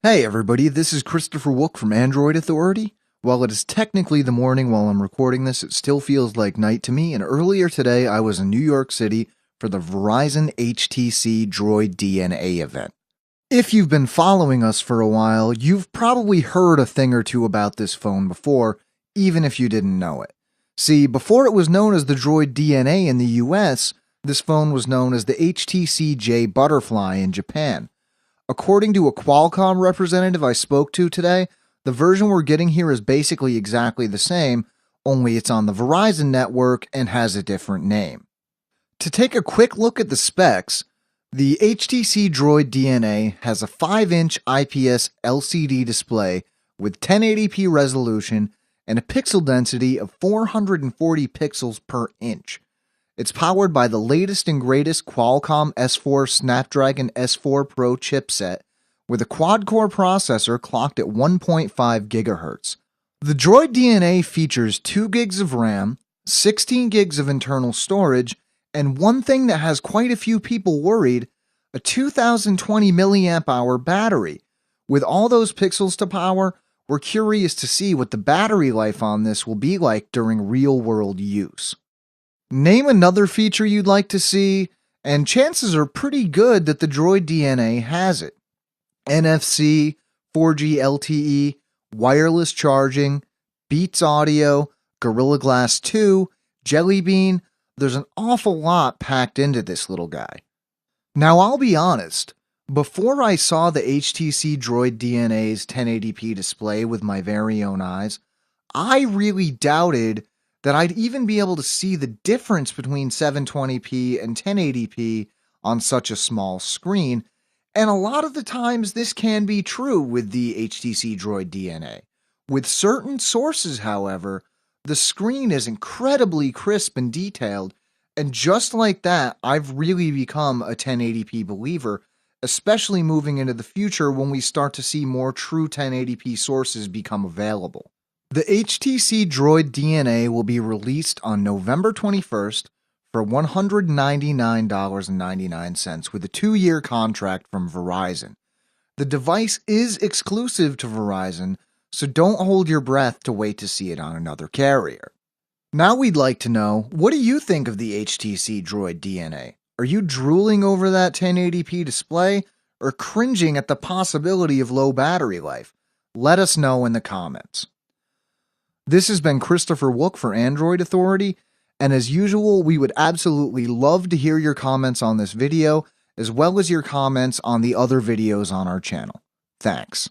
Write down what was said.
Hey everybody, this is Christopher Wook from Android Authority. While it is technically the morning while I'm recording this, it still feels like night to me, and earlier today I was in New York City for the Verizon HTC Droid DNA event. If you've been following us for a while, you've probably heard a thing or two about this phone before, even if you didn't know it. See, before it was known as the Droid DNA in the US, this phone was known as the HTC J Butterfly in Japan. According to a Qualcomm representative I spoke to today, the version we're getting here is basically exactly the same, only it's on the Verizon network and has a different name. To take a quick look at the specs, the HTC Droid DNA has a 5-inch IPS LCD display with 1080p resolution and a pixel density of 440 pixels per inch. It's powered by the latest and greatest Qualcomm S4 Snapdragon S4 Pro chipset with a quad-core processor clocked at 1.5 GHz. The Droid DNA features 2 gigs of RAM, 16 gigs of internal storage, and one thing that has quite a few people worried, a 2020 mAh battery. With all those pixels to power, we're curious to see what the battery life on this will be like during real-world use. Name another feature you'd like to see, and chances are pretty good that the Droid DNA has it. NFC, 4G LTE, wireless charging, Beats Audio, Gorilla Glass 2, Jelly Bean. There's an awful lot packed into this little guy. Now I'll be honest, before I saw the HTC Droid DNA's 1080p display with my very own eyes, I really doubted that I'd even be able to see the difference between 720p and 1080p on such a small screen, and a lot of the times this can be true with the HTC Droid DNA. With certain sources, however, the screen is incredibly crisp and detailed, and just like that, I've really become a 1080p believer, especially moving into the future when we start to see more true 1080p sources become available. The HTC Droid DNA will be released on November 21st for $199.99 with a 2-year contract from Verizon. The device is exclusive to Verizon, so don't hold your breath to wait to see it on another carrier. Now we'd like to know, what do you think of the HTC Droid DNA? Are you drooling over that 1080p display or cringing at the possibility of low battery life? Let us know in the comments. This has been Christopher Wook for Android Authority, and as usual, we would absolutely love to hear your comments on this video, as well as your comments on the other videos on our channel. Thanks.